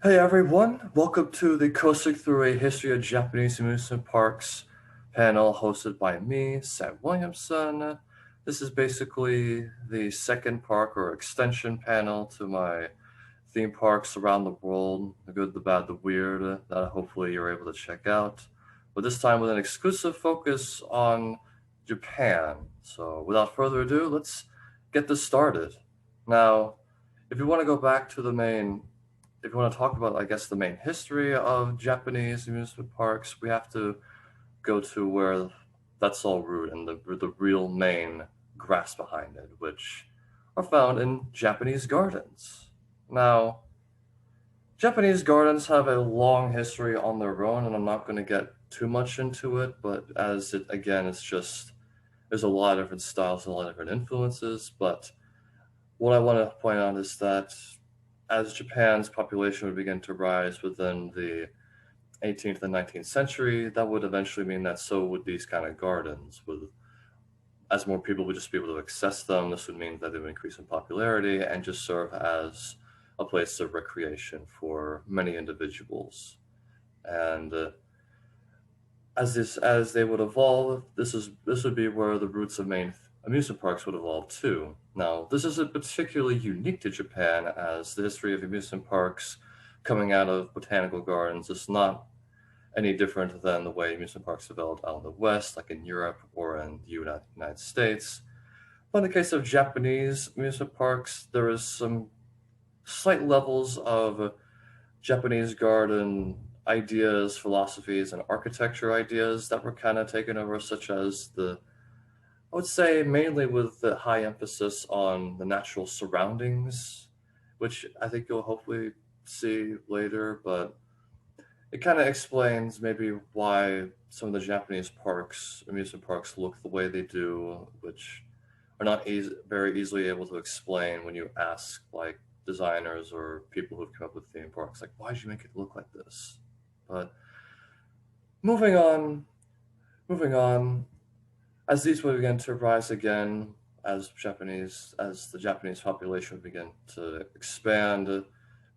Hey everyone, welcome to the Coasting Through a History of Japanese Amusement Parks panel hosted by me, Sam Williamson. This is basically the second park or extension panel to my theme parks around the world, the good, the bad, the weird, that hopefully you're able to check out. But this time with an exclusive focus on Japan. So without further ado, let's get this started. Now, if you want to go back to the main if you want to talk about, I guess, the main history of Japanese amusement parks, we have to go to where that's all root and the real main grass behind it, which are found in Japanese gardens. Now, Japanese gardens have a long history on their own, and I'm not going to get too much into it, but as it, again, it's just, there's a lot of different styles and a lot of different influences, but what I want to point out is that as Japan's population would begin to rise within the 18th and 19th century, that would eventually mean that so would these kind of gardens. With as more people would just be able to access them, this would mean that they would increase in popularity and just serve as a place of recreation for many individuals. And as they would evolve, this would be where the roots of main amusement parks would evolve too. Now, this isn't particularly unique to Japan, as the history of amusement parks coming out of botanical gardens is not any different than the way amusement parks developed out in the West, like in Europe or in the United States. But in the case of Japanese amusement parks, there is some slight levels of Japanese garden ideas, philosophies, and architecture ideas that were kind of taken over, such as I would say mainly with the high emphasis on the natural surroundings, which I think you'll hopefully see later, but it kind of explains maybe why some of the Japanese parks, amusement parks, look the way they do, which are not very easily able to explain when you ask like designers or people who've come up with theme parks, like, why did you make it look like this? But moving on, moving on, as these would begin to rise again, as the Japanese population would begin to expand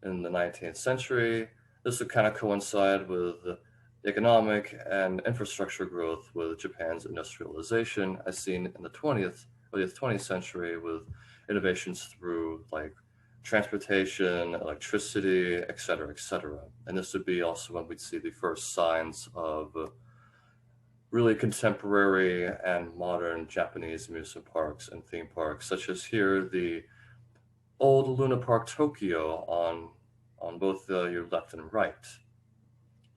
in the 19th century, this would kind of coincide with the economic and infrastructure growth with Japan's industrialization, as seen in the 20th century, with innovations through like transportation, electricity, et cetera, et cetera. And this would be also when we'd see the first signs of really contemporary and modern Japanese amusement parks and theme parks, such as here the old Luna Park Tokyo on both your left and right.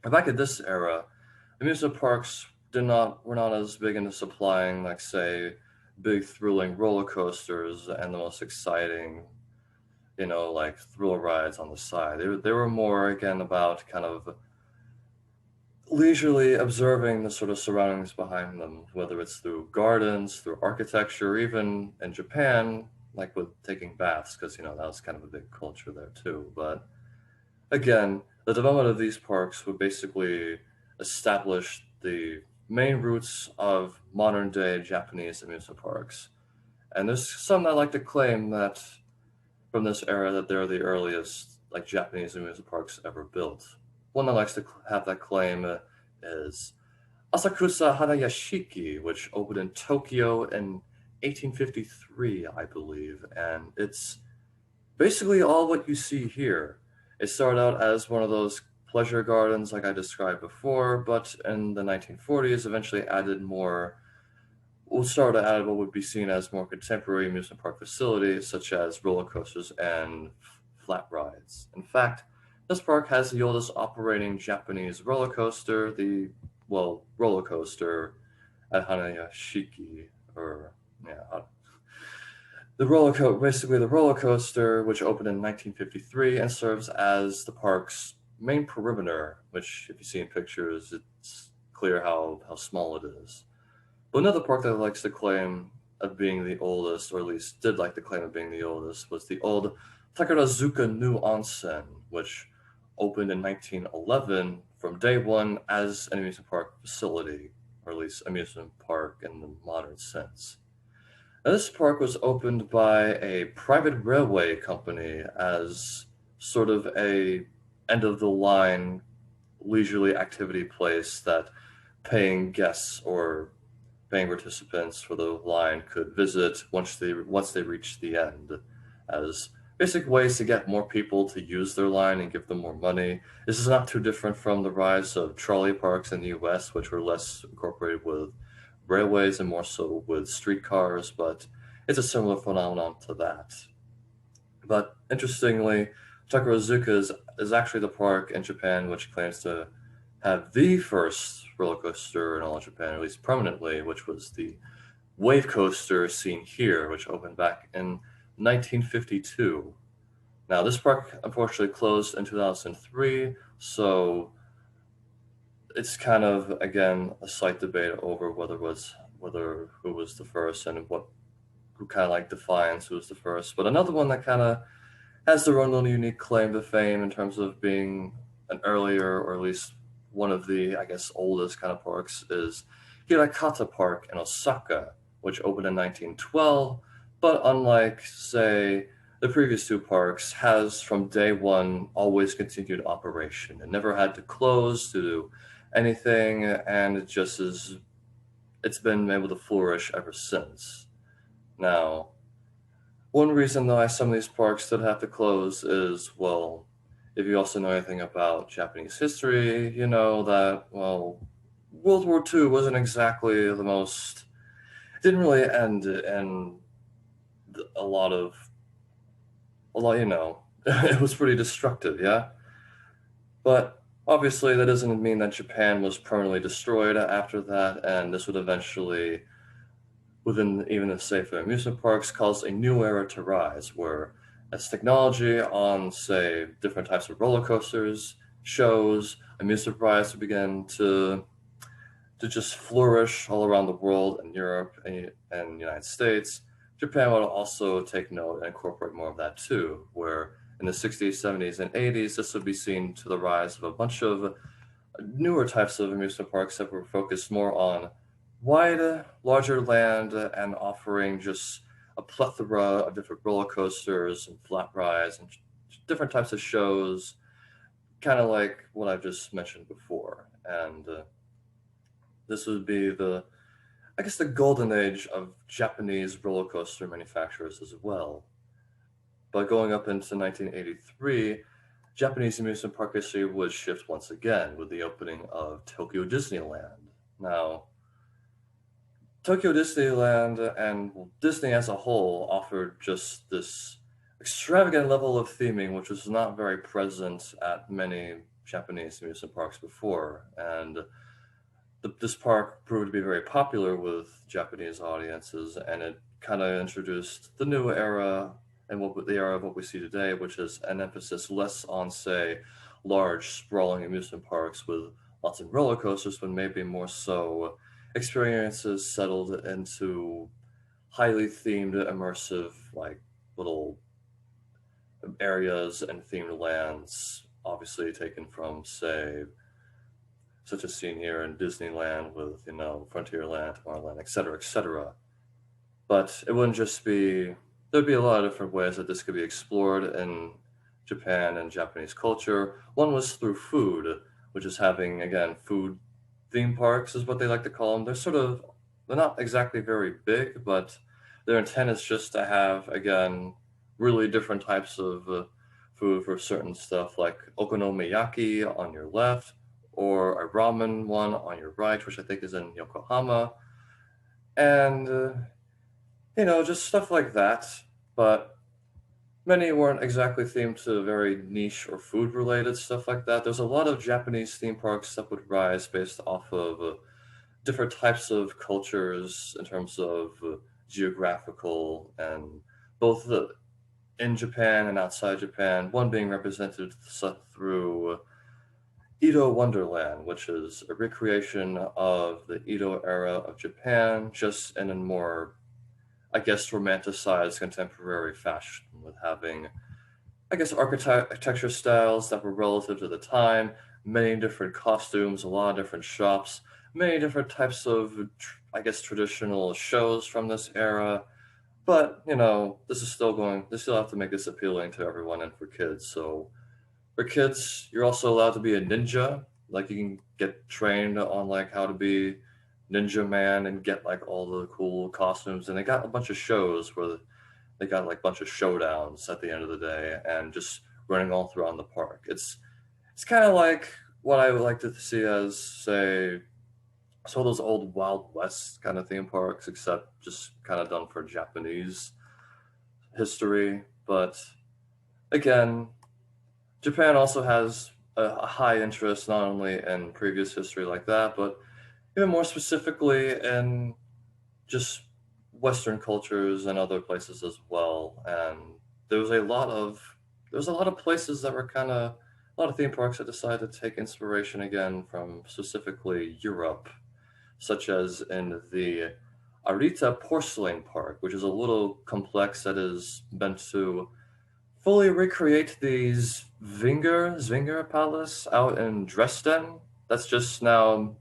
And back at this era, amusement parks were not as big into supplying, like say, big thrilling roller coasters and the most exciting, like thrill rides on the side. They were more again about kind of leisurely observing the sort of surroundings behind them, whether it's through gardens, through architecture, or even in Japan, like with taking baths, because that was kind of a big culture there too. But again, the development of these parks would basically establish the main roots of modern day Japanese amusement parks. And there's some that like to claim that from this era that they're the earliest like Japanese amusement parks ever built. One that likes to have that claim is Asakusa Yashiki, which opened in Tokyo in 1853, I believe, and it's basically all what you see here. It started out as one of those pleasure gardens like I described before, but in the 1940s eventually added more we'll start to add what would be seen as more contemporary amusement park facilities, such as roller coasters and flat rides. In fact, this park has the oldest operating Japanese roller coaster, roller coaster at Hanayashiki, or yeah, basically the roller coaster, which opened in 1953 and serves as the park's main perimeter. Which, if you see in pictures, it's clear how small it is. But another park that likes to claim of being the oldest, or at least did like to claim of being the oldest, was the old Takarazuka New Onsen, which opened in 1911 from day one as an amusement park facility, or at least amusement park in the modern sense. Now, this park was opened by a private railway company as sort of a end of the line leisurely activity place that paying guests or paying participants for the line could visit once they reach the end, as basic ways to get more people to use their line and give them more money. This is not too different from the rise of trolley parks in the US, which were less incorporated with railways and more so with streetcars, but it's a similar phenomenon to that. But interestingly, Takarazuka is actually the park in Japan which claims to have the first roller coaster in all of Japan, at least permanently, which was the wave coaster seen here, which opened back in 1952. Now, this park unfortunately closed in 2003, so it's kind of again a slight debate over whether who was the first and what who kind of like defines who was the first. But another one that kind of has their own little unique claim to fame in terms of being an earlier, or at least one of the, I guess, oldest kind of parks is Hirakata Park in Osaka, which opened in 1912, but unlike, say, the previous two parks, has from day one always continued operation. It never had to close due to anything, and it's been able to flourish ever since. Now, one reason why some of these parks did have to close is, well, if you also know anything about Japanese history, you know that, well, World War II wasn't exactly the most, it didn't really end in a lot of, it was pretty destructive, yeah? But obviously, that doesn't mean that Japan was permanently destroyed after that, and this would eventually, within even the safer amusement parks, cause a new era to rise, where as technology on, say, different types of roller coasters, shows, amusement rides to begin to just flourish all around the world in Europe and the United States, Japan would also take note and incorporate more of that too, where in the 60s, 70s, and 80s, this would be seen to the rise of a bunch of newer types of amusement parks that were focused more on wide, larger land and offering just a plethora of different roller coasters and flat rides and different types of shows, kind of like what I just mentioned before. And this would be I guess, the golden age of Japanese roller coaster manufacturers as well. But going up into 1983, Japanese amusement park history would shift once again with the opening of Tokyo Disneyland. Now, Tokyo Disneyland and Disney as a whole offered just this extravagant level of theming, which was not very present at many Japanese amusement parks before. And this park proved to be very popular with Japanese audiences, and it kind of introduced the new era and the era of what we see today, which is an emphasis less on, say, large, sprawling amusement parks with lots of roller coasters, but maybe more so experiences settled into highly themed, immersive, like little areas and themed lands, obviously taken from, say, such as seen here in Disneyland with, Frontierland, Tomorrowland, etc., etc. But it wouldn't just be, there'd be a lot of different ways that this could be explored in Japan and Japanese culture. One was through food, which is having, again, food theme parks is what they like to call them. They're not exactly very big, but their intent is just to have, again, really different types of food for certain stuff, like okonomiyaki on your left, or a ramen one on your right, which I think is in Yokohama. And, just stuff like that. But many weren't exactly themed to very niche or food related stuff like that. There's a lot of Japanese theme parks that would rise based off of different types of cultures in terms of geographical and both in Japan and outside Japan, one being represented through Ido Wonderland, which is a recreation of the Edo era of Japan, just in a more, I guess, romanticized contemporary fashion, with having, I guess, architecture styles that were relative to the time, many different costumes, a lot of different shops, many different types of, I guess, traditional shows from this era. But, they still have to make this appealing to everyone and for kids. So For kids, you're also allowed to be a ninja. Like you can get trained on like how to be Ninja Man and get like all the cool costumes. And they got a bunch of shows where they got like a bunch of showdowns at the end of the day and just running all throughout the park. It's kind of like what I would like to see as say some of those old Wild West kind of theme parks, except just kind of done for Japanese history. But again, Japan also has a high interest not only in previous history like that, but even more specifically in just Western cultures and other places as well. And there was a lot of there's a lot of places that were kind of a lot of theme parks that decided to take inspiration again from specifically Europe, such as in the Arita Porcelain Park, which is a little complex that is meant to fully recreate the Zwinger Palace out in Dresden. That's just now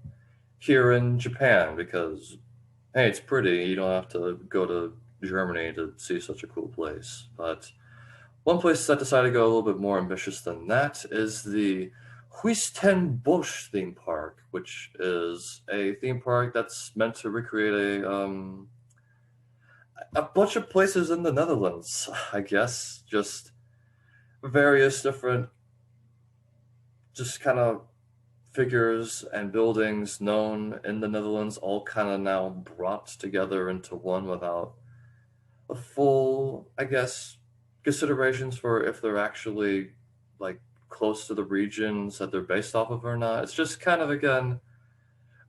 here in Japan because hey, it's pretty. You don't have to go to Germany to see such a cool place. But one place that decided to go a little bit more ambitious than that is the Huisten Busch theme park, which is a theme park that's meant to recreate a bunch of places in the Netherlands, I guess. Just various different, just kind of figures and buildings known in the Netherlands, all kind of now brought together into one without a full, I guess, considerations for if they're actually like close to the regions that they're based off of or not. It's just kind of again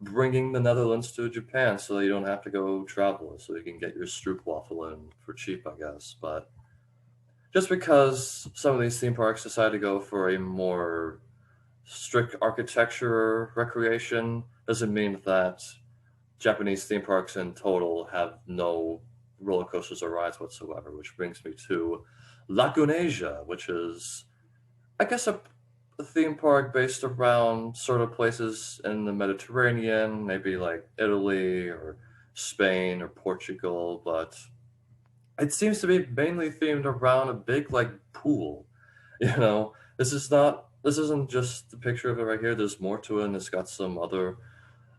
bringing the Netherlands to Japan so you don't have to go travel, so you can get your stroopwafel in for cheap, I guess. But just because some of these theme parks decide to go for a more strict architecture recreation doesn't mean that Japanese theme parks in total have no roller coasters or rides whatsoever, which brings me to La Gunesia, which is, I guess, a theme park based around sort of places in the Mediterranean, maybe like Italy or Spain or Portugal, but it seems to be mainly themed around a big like pool. You know, this isn't just the picture of it right here. There's more to it, and it's got some other,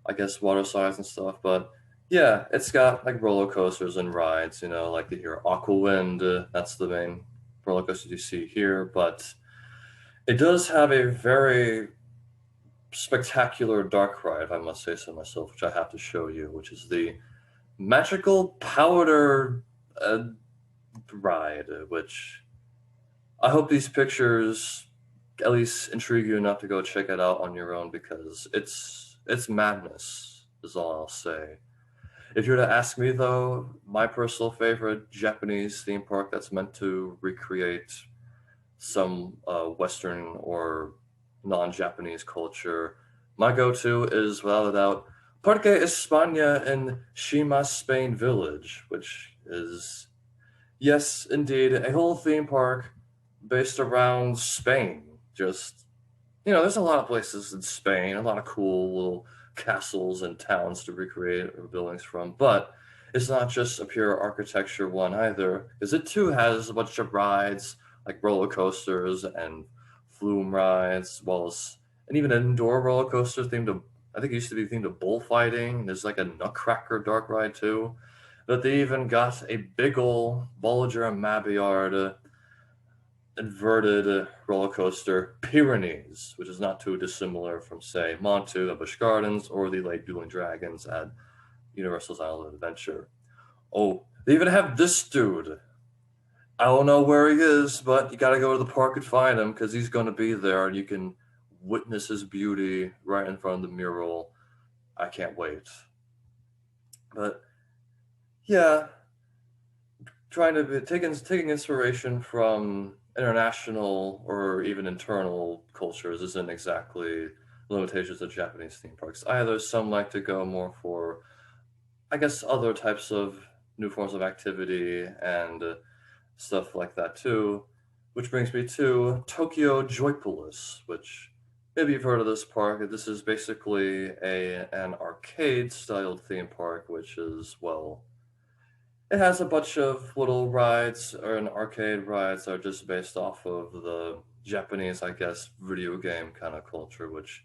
I guess, water slides and stuff. But yeah, it's got like roller coasters and rides. You know, like the here Aquawind. That's the main roller coaster you see here. But it does have a very spectacular dark ride, if I must say so myself, which I have to show you, which is the magical powder uh, ride. Which I hope these pictures at least intrigue you enough to go check it out on your own because it's madness is all I'll say. If you were to ask me though, my personal favorite Japanese theme park that's meant to recreate some Western or non-Japanese culture, my go-to is without a doubt Parque España in Shima, Spain Village, which is yes, indeed, a whole theme park based around Spain. Just, you know, there's a lot of places in Spain, a lot of cool little castles and towns to recreate or buildings from, but it's not just a pure architecture one either, because it too has a bunch of rides like roller coasters and flume rides, as well as and even an indoor roller coaster themed to I think it used to be themed to bullfighting. There's like a Nutcracker dark ride too. But they even got a big ol' Bollinger and Mabillard inverted roller coaster, Pyrenees, which is not too dissimilar from, say, Montu at Busch Gardens or the Lake Dueling Dragons at Universal's Island of Adventure. Oh, they even have this dude. I don't know where he is, but you gotta go to the park and find him because he's gonna be there and you can witness his beauty right in front of the mural. I can't wait. But yeah, trying to be taking inspiration from international or even internal cultures isn't exactly limitations of Japanese theme parks either. Some like to go more for, I guess, other types of new forms of activity and stuff like that too. Which brings me to Tokyo Joypolis, which maybe you've heard of this park. This is basically a an arcade styled theme park, which is well it has a bunch of little rides or an arcade rides that are just based off of the Japanese, I guess, video game kind of culture, which,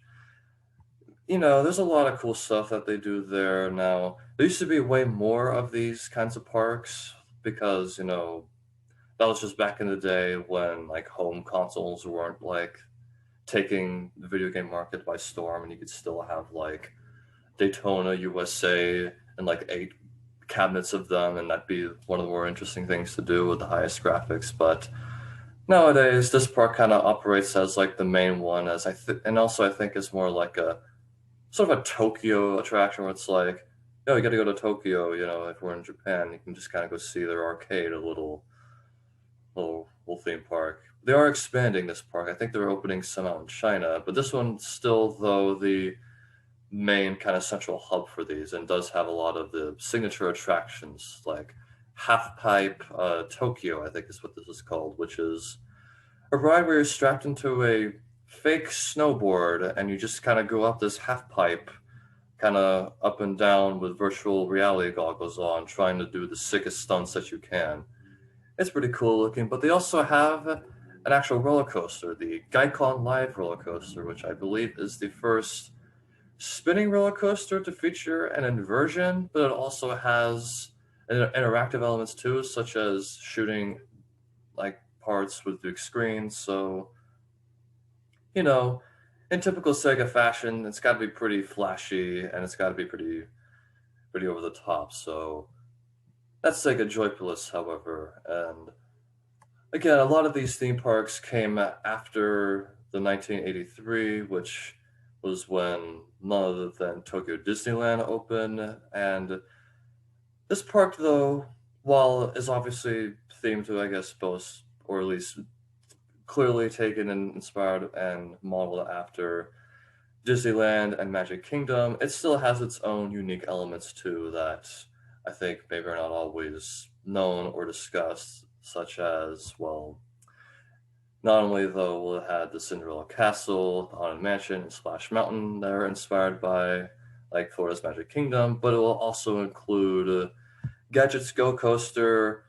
you know, there's a lot of cool stuff that they do there now. There used to be way more of these kinds of parks because, you know, that was just back in the day when like home consoles weren't like taking the video game market by storm, and you could still have like Daytona USA and like 8 cabinets of them, and that'd be one of the more interesting things to do with the highest graphics. But nowadays, this park kind of operates as like the main one, as and also I think it's more like a sort of a Tokyo attraction where it's like, oh, you got to go to Tokyo. You know, if we're in Japan, you can just kind of go see their arcade, a little theme park. They are expanding this park. I think they're opening some out in China, but this one's still though the main kind of central hub for these, and does have a lot of the signature attractions like Half Pipe Tokyo, I think is what this is called, which is a ride where you're strapped into a fake snowboard and you just kind of go up this half pipe, kind of up and down with virtual reality goggles on, trying to do the sickest stunts that you can. It's pretty cool looking, but they also have an actual roller coaster, the Geicon Live roller coaster, which I believe is the first spinning roller coaster to feature an inversion, but it also has interactive elements too, such as shooting like parts with big screens. So, you know, in typical Sega fashion, it's got to be pretty flashy and it's got to be pretty over the top. So that's Sega Joypolis, however. And again, a lot of these theme parks came after the 1983, which was when none other than Tokyo Disneyland opened. And this park, though, while is obviously themed to, I guess, both, or at least clearly taken and inspired and modeled after Disneyland and Magic Kingdom, it still has its own unique elements too that I think maybe are not always known or discussed, such as, well, not only though will it have the Cinderella Castle, the Haunted Mansion, and Splash Mountain that are inspired by like Florida's Magic Kingdom, but it will also include Gadget's Go Coaster,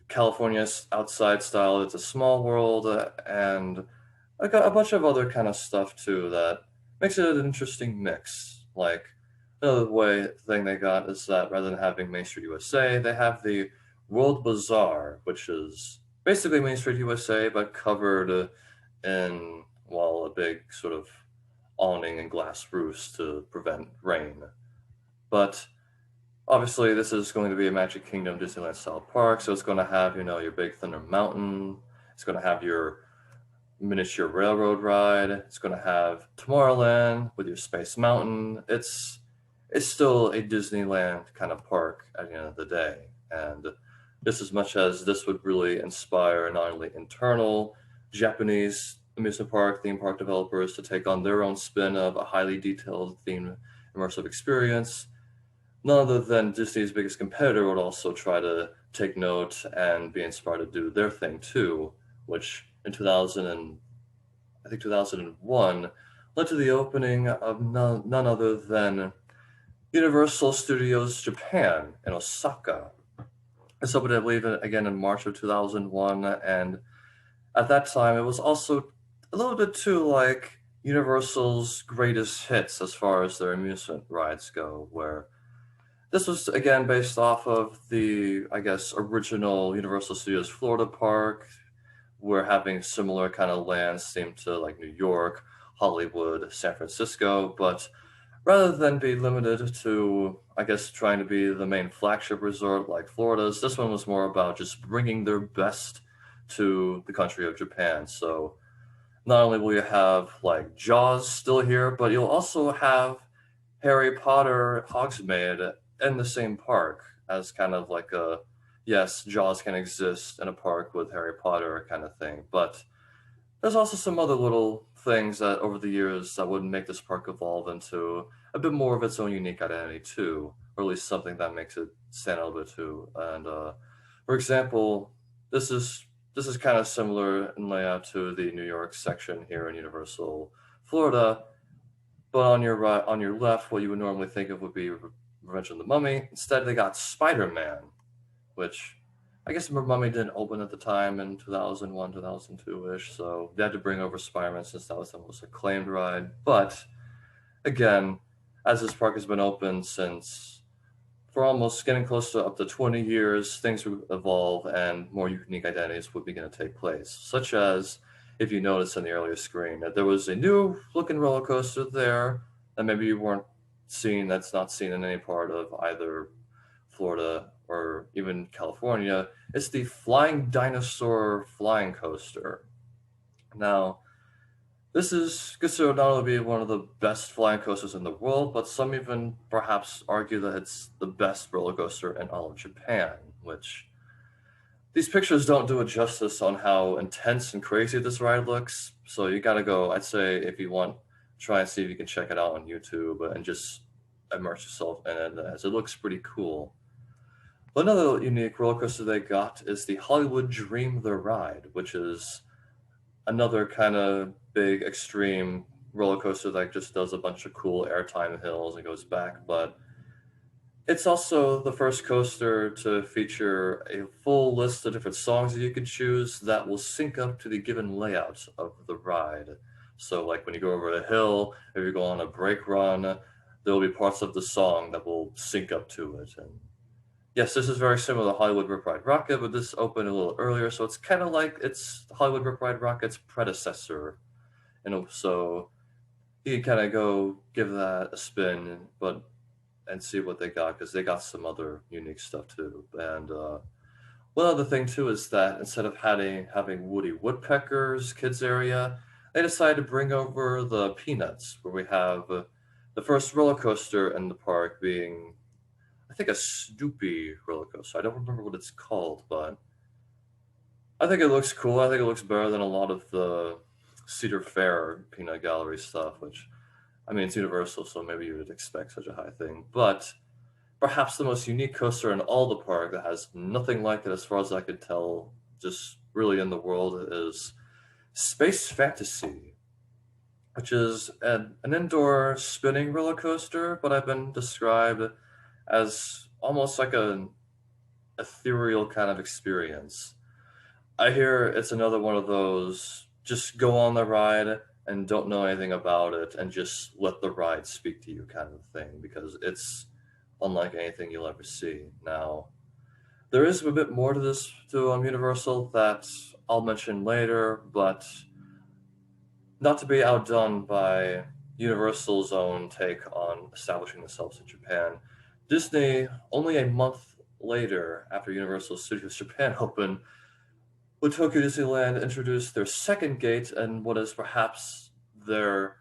California's Outside Style, It's a Small World, and a bunch of other kind of stuff too that makes it an interesting mix. Like another thing they got is that rather than having Main Street USA, they have the World Bazaar, which is basically Main Street USA but covered in, well, a big sort of awning and glass roofs to prevent rain. But obviously, this is going to be a Magic Kingdom Disneyland style park, so it's going to have, you know, your big Thunder Mountain. It's going to have your miniature railroad ride. It's going to have Tomorrowland with your Space Mountain. It's still a Disneyland kind of park at the end of the day, and just as much as this would really inspire not only internal Japanese amusement park theme park developers to take on their own spin of a highly detailed themed immersive experience, none other than Disney's biggest competitor would also try to take note and be inspired to do their thing too, which in 2001 led to the opening of none other than Universal Studios Japan in Osaka. It's opened, I believe, again in March of 2001, and at that time it was also a little bit too like Universal's greatest hits as far as their amusement rides go, where this was again based off of the, I guess, original Universal Studios Florida park. We're having similar kind of lands themed to like New York, Hollywood, San Francisco, but rather than be limited to, I guess, trying to be the main flagship resort like Florida's, this one was more about just bringing their best to the country of Japan. So not only will you have like Jaws still here, but you'll also have Harry Potter Hogsmeade in the same park as kind of like a, yes, Jaws can exist in a park with Harry Potter kind of thing. But there's also some other little things that over the years that would make this park evolve into a bit more of its own unique identity too, or at least something that makes it stand out a bit too. And for example, this is kind of similar in layout to the New York section here in Universal Florida, but on your right, on your left, what you would normally think of would be Revenge of the Mummy. Instead, they got Spider-Man, which I guess Mummy didn't open at the time in 2001, 2002-ish, so they had to bring over Spider-Man since that was the most acclaimed ride. But again, as this park has been open since for almost getting close to up to 20 years, things would evolve and more unique identities would begin to take place, such as, if you noticed in the earlier screen, that there was a new looking roller coaster there that maybe you weren't seeing, that's not seen in any part of either Florida or even California. It's the Flying Dinosaur flying coaster. Now, this is considered not only be one of the best flying coasters in the world, but some even perhaps argue that it's the best roller coaster in all of Japan, which these pictures don't do it justice on how intense and crazy this ride looks. So you gotta go, I'd say, if you want, try and see if you can check it out on YouTube and just immerse yourself in it, as it looks pretty cool. But another unique roller coaster they got is the Hollywood Dream the Ride, which is another kind of big extreme roller coaster that just does a bunch of cool airtime hills and goes back. But it's also the first coaster to feature a full list of different songs that you can choose that will sync up to the given layout of the ride. So, like when you go over a hill, if you go on a brake run, there will be parts of the song that will sync up to it. And yes, this is very similar to Hollywood Rip Ride Rocket, but this opened a little earlier, so it's kind of like it's Hollywood Rip Ride Rocket's predecessor. And so you can kind of go give that a spin, but and see what they got, because they got some other unique stuff too. And one other thing too is that instead of having Woody Woodpecker's kids area, they decided to bring over the Peanuts, where we have the first roller coaster in the park being, I think, a Snoopy roller coaster. I don't remember what it's called, but I think it looks cool. I think it looks better than a lot of the Cedar Fair peanut gallery stuff, which, I mean, it's Universal, so maybe you would expect such a high thing. But perhaps the most unique coaster in all the park that has nothing like it, as far as I could tell, just really in the world, is Space Fantasy, which is an indoor spinning roller coaster, but I've been described as almost like an ethereal kind of experience. I hear it's another one of those just go on the ride and don't know anything about it and just let the ride speak to you kind of thing, because it's unlike anything you'll ever see. Now, there is a bit more to this to Universal that I'll mention later, but not to be outdone by Universal's own take on establishing themselves in Japan. Disney, only a month later after Universal Studios Japan opened, with Tokyo Disneyland introduced their second gate and what is perhaps their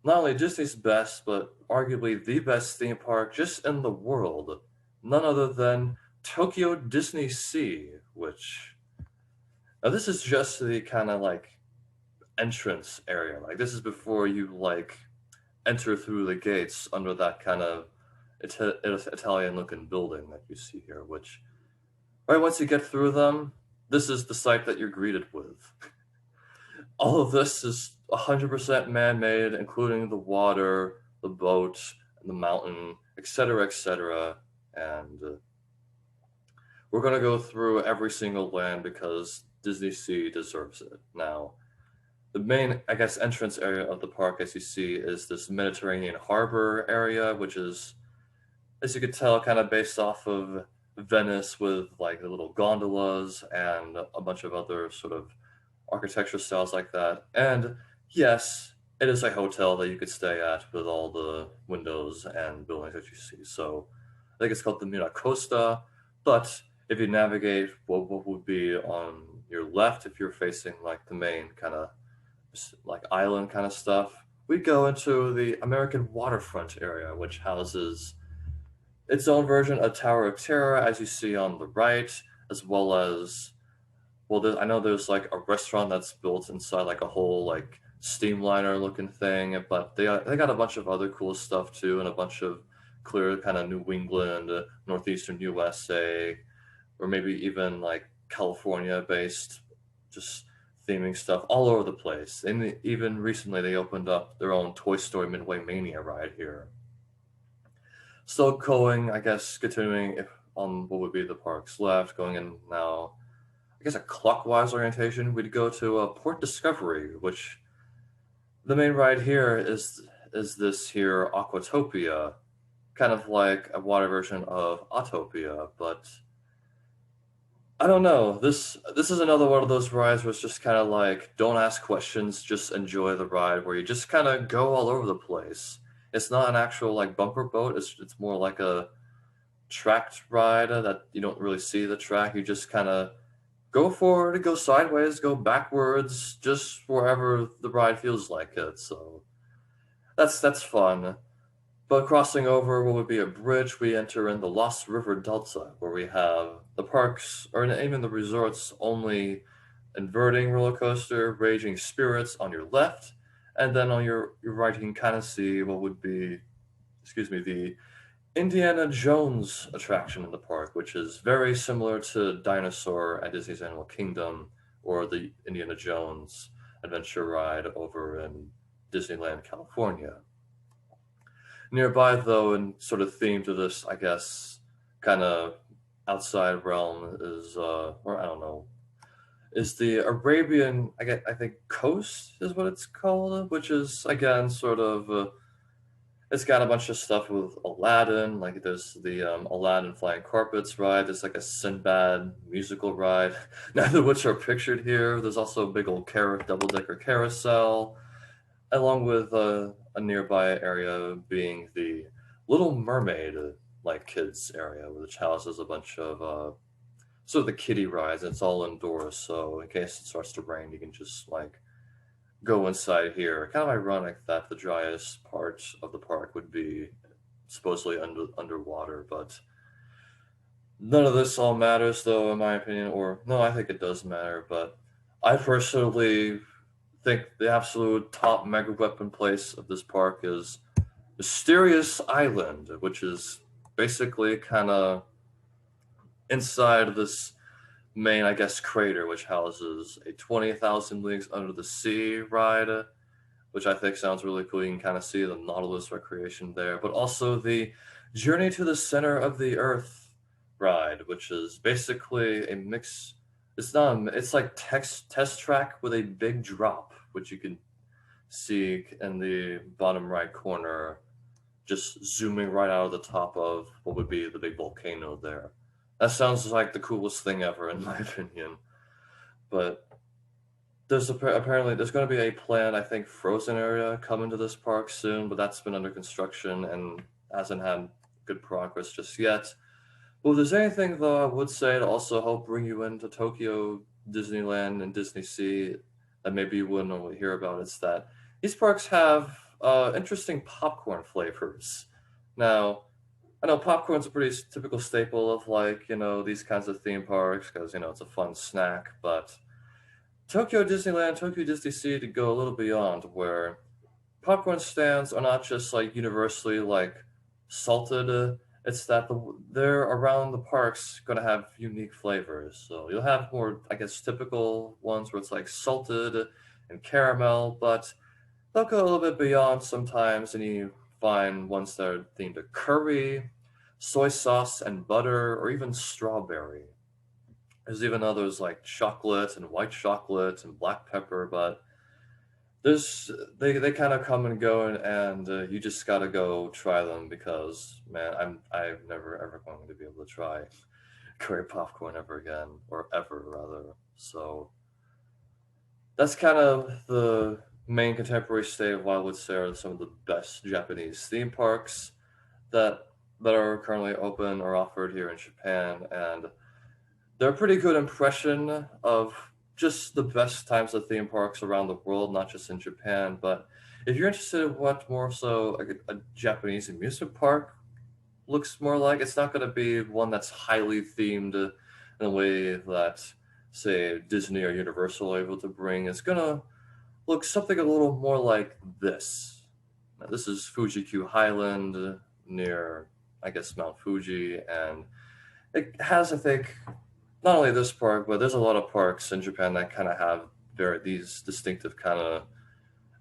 not only Disney's best, but arguably the best theme park just in the world. None other than Tokyo Disney Sea, which now this is just the kind of like entrance area. Like this is before you like enter through the gates under that kind of Italian looking building that you see here, which right once you get through them, this is the sight that you're greeted with. All of this is 100% man-made, including the water, the boat, and the mountain, etc., etc. And we're going to go through every single land because Disney Sea deserves it. Now, the main, I guess, entrance area of the park, as you see, is this Mediterranean harbor area, which is, as you could tell, kind of based off of Venice, with like the little gondolas and a bunch of other sort of architecture styles like that. And yes, it is a hotel that you could stay at with all the windows and buildings that you see. So I think it's called the Miracosta. But if you navigate what would be on your left, if you're facing like the main kind of like island kind of stuff, we go into the American waterfront area, which houses its own version of Tower of Terror, as you see on the right, as well as, well, I know there's like a restaurant that's built inside like a whole like steamliner looking thing, but they got a bunch of other cool stuff too, and a bunch of clear kind of New England, northeastern USA, or maybe even like California based, just theming stuff all over the place. And even recently they opened up their own Toy Story Midway Mania ride here. Still going, I guess, continuing on what would be the park's left, going in now, I guess a clockwise orientation, we'd go to Port Discovery, which the main ride here is this here Aquatopia, kind of like a water version of Autopia, but I don't know. This is another one of those rides where it's just kind of like don't ask questions, just enjoy the ride, where you just kind of go all over the place. It's not an actual like bumper boat. It's more like a tracked ride that you don't really see the track. You just kind of go forward, go sideways, go backwards, just wherever the ride feels like it. So that's fun. But crossing over what would be a bridge, we enter in the Lost River Delta, where we have the parks, or even the resorts, only inverting roller coaster, Raging Spirits on your left, and then on your right you can kind of see what would be, excuse me, the Indiana Jones attraction in the park, which is very similar to Dinosaur at Disney's Animal Kingdom, or the Indiana Jones adventure ride over in Disneyland, California. Nearby, though, and sort of theme to this, I guess, kind of outside realm is, or I don't know, is the Arabian, I think, coast is what it's called, which is again sort of, it's got a bunch of stuff with Aladdin, like there's the Aladdin Flying Carpets ride. There's like a Sinbad musical ride, neither of which are pictured here. There's also a big old double-decker carousel, along with a nearby area being the Little Mermaid, like kids area, which houses a bunch of sort of the kiddie rides. It's all indoors, so in case it starts to rain, you can just like go inside here. Kind of ironic that the driest part of the park would be supposedly underwater, but none of this all matters, though, in my opinion. Or no, I think it does matter, but I personally think the absolute top mega weapon place of this park is Mysterious Island, which is basically kind of inside this main, I guess, crater, which houses a 20,000 Leagues Under the Sea ride, which I think sounds really cool. You can kind of see the Nautilus recreation there, but also the Journey to the Center of the Earth ride, which is basically a mix. It's not. It's like test track with a big drop, which you can see in the bottom right corner, just zooming right out of the top of what would be the big volcano there. That sounds like the coolest thing ever, in my opinion. But apparently there's going to be a planned, I think, frozen area coming to this park soon, but that's been under construction and hasn't had good progress just yet. Well, if there's anything, though, I would say to also help bring you into Tokyo Disneyland and Disney Sea that maybe you wouldn't normally hear about, it's that these parks have interesting popcorn flavors. Now, I know popcorn's a pretty typical staple of like, these kinds of theme parks because, it's a fun snack, but Tokyo Disneyland, Tokyo Disney Sea to go a little beyond where popcorn stands are not just like universally like salted. It's that they're around the parks going to have unique flavors. So you'll have more, I guess, typical ones where it's like salted and caramel, but they'll go a little bit beyond sometimes, and you find ones that are themed to curry, soy sauce and butter, or even strawberry. There's even others like chocolate and white chocolate and black pepper, but there's they kind of come and go, and you just gotta go try them because man, I'm never ever going to be able to try curry popcorn ever again, or ever rather. So that's kind of the main contemporary state of what I would say are some of the best Japanese theme parks that that are currently open or offered here in Japan, and they're a pretty good impression of just the best times of theme parks around the world, not just in Japan. But if you're interested in what more so like a Japanese amusement park looks more like, it's not going to be one that's highly themed in a way that, say, Disney or Universal are able to bring. It's going to look something a little more like this. Now, this is Fuji Q Highland near, I guess, Mount Fuji, and it has, I think, not only this park, but there's a lot of parks in Japan that kind of have these distinctive kind of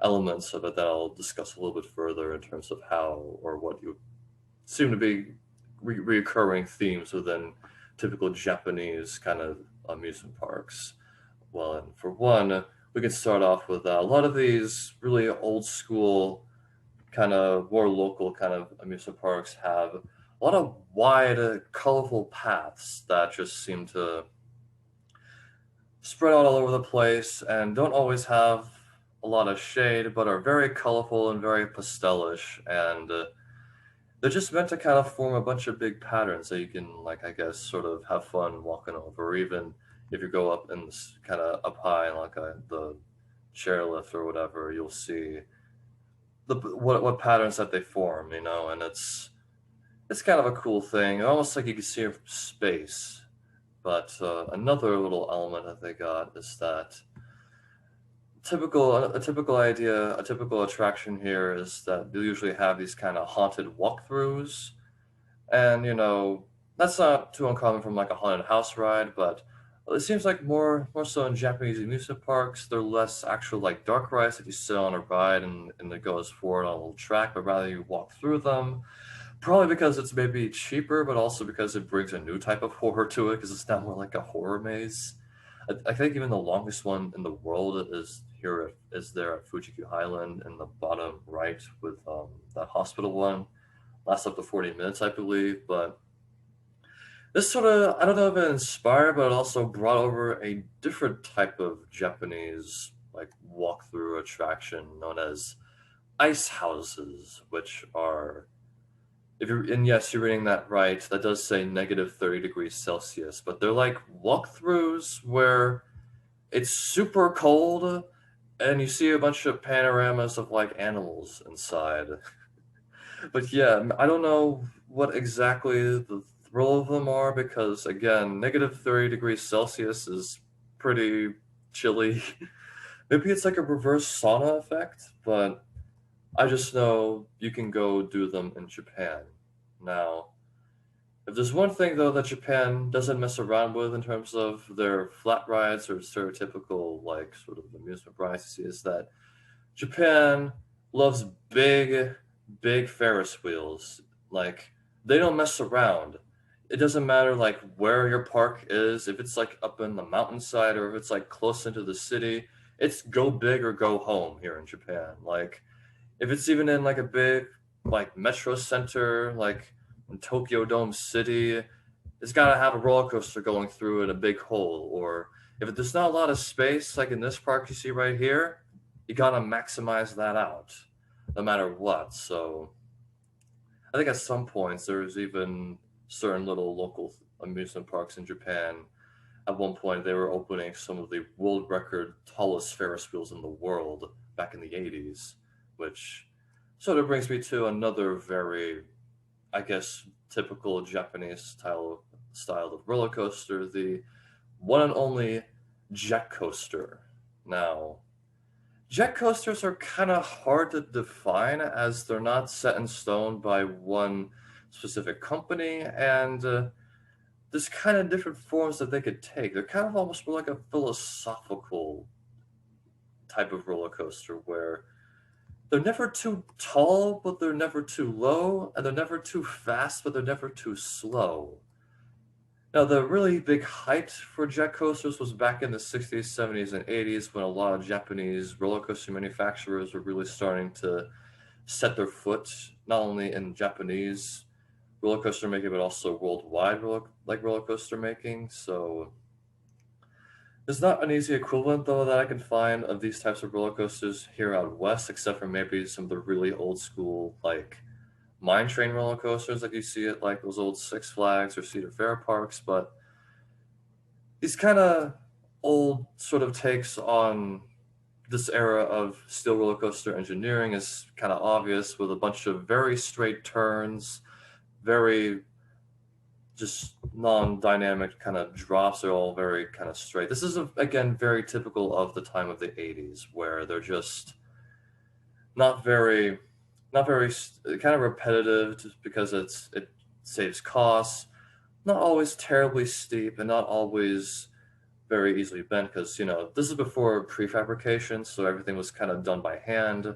elements of it that I'll discuss a little bit further in terms of how or what you seem to be recurring themes within typical Japanese kind of amusement parks. Well, and for one, we can start off with a lot of these really old school, kind of more local kind of amusement parks have a lot of wide, colorful paths that just seem to spread out all over the place and don't always have a lot of shade, but are very colorful and very pastelish. And they're just meant to kind of form a bunch of big patterns that you can, like, I guess, sort of have fun walking over. Or even if you go up in this kind of up high, like the chairlift or whatever, you'll see what patterns that they form, and it's kind of a cool thing, almost like you can see it from space. But another little element that they got is that a typical attraction here is that they usually have these kind of haunted walkthroughs, and that's not too uncommon from like a haunted house ride, but it seems like more so in Japanese amusement parks, they're less actual like dark rides that you sit on a ride and it goes forward on a little track, but rather you walk through them. Probably because it's maybe cheaper, but also because it brings a new type of horror to it, because it's not more like a horror maze. I think even the longest one in the world is there at Fuji Q Highland in the bottom right with that hospital one. Lasts up to 40 minutes, I believe. But this sort of, I don't know if it inspired, but it also brought over a different type of Japanese like walkthrough attraction known as ice houses, which are, if you're, and yes, you're reading that right. That does say negative 30 degrees Celsius, but they're like walkthroughs where it's super cold and you see a bunch of panoramas of like animals inside. But yeah, I don't know what exactly the thrill of them are because, again, negative 30 degrees Celsius is pretty chilly. Maybe it's like a reverse sauna effect, but I just know you can go do them in Japan. Now, if there's one thing though that Japan doesn't mess around with in terms of their flat rides or stereotypical like sort of amusement rides, is that Japan loves big Ferris wheels. Like they don't mess around. It doesn't matter like where your park is, if it's like up in the mountainside or if it's like close into the city, it's go big or go home here in Japan. Like if it's even in like a big like metro center, like in Tokyo Dome City, it's got to have a roller coaster going through in a big hole. Or if there's not a lot of space, like in this park you see right here, you got to maximize that out, no matter what. So I think at some points there's even certain little local amusement parks in Japan. At one point, they were opening some of the world record tallest Ferris wheels in the world back in the 80s, which sort of brings me to another very, I guess, typical Japanese style of roller coaster, the one and only jet coaster. Now, jet coasters are kind of hard to define as they're not set in stone by one specific company, and there's kind of different forms that they could take. They're kind of almost more like a philosophical type of roller coaster where they're never too tall, but they're never too low, and they're never too fast, but they're never too slow. Now, the really big height for jet coasters was back in the 60s, 70s, and 80s when a lot of Japanese roller coaster manufacturers were really starting to set their foot not only in Japanese roller coaster making, but also worldwide roller coaster making. So there's not an easy equivalent though that I can find of these types of roller coasters here out west, except for maybe some of the really old school like mine train roller coasters like you see at like those old Six Flags or Cedar Fair parks. But these kind of old sort of takes on this era of steel roller coaster engineering is kind of obvious with a bunch of very straight turns, very just non-dynamic kind of drops are all very kind of straight. This is again very typical of the time of the 80s where they're just not very kind of repetitive just because it saves costs, not always terribly steep and not always very easily bent because this is before prefabrication, so everything was kind of done by hand,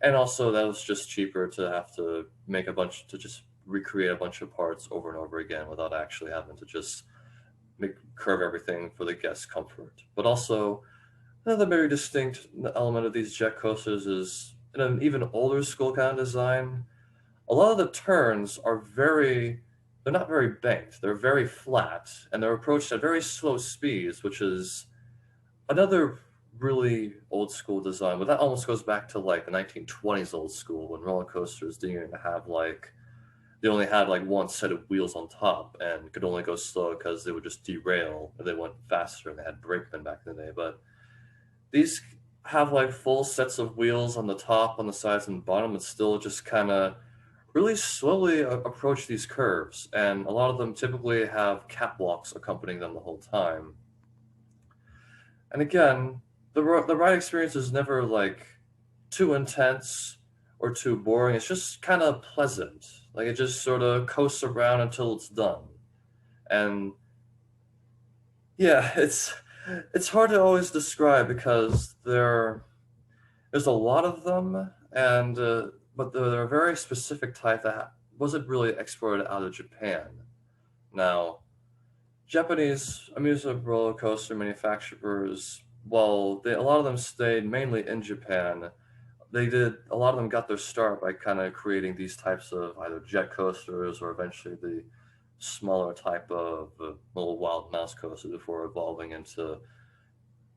and also that was just cheaper to have to make a bunch to just recreate a bunch of parts over and over again without actually having to just curve everything for the guest's comfort. But also, another very distinct element of these jet coasters is in an even older school kind of design. A lot of the turns are they're not very banked. They're very flat, and they're approached at very slow speeds, which is another really old school design. But that almost goes back to like the 1920s old school when roller coasters didn't even have like they only had like one set of wheels on top and could only go slow because they would just derail if they went faster and they had brakemen back in the day. But these have like full sets of wheels on the top, on the sides, and bottom, and still just kind of really slowly approach these curves. And a lot of them typically have catwalks accompanying them the whole time. And again, the ride experience is never like too intense or too boring. It's just kind of pleasant. Like it just sort of coasts around until it's done. And yeah, it's hard to always describe because there's a lot of them, and but they're a very specific type that wasn't really exported out of Japan. Now, Japanese amusement roller coaster manufacturers, while a lot of them stayed mainly in Japan, a lot of them got their start by kind of creating these types of either jet coasters or eventually the smaller type of little wild mouse coaster before evolving into,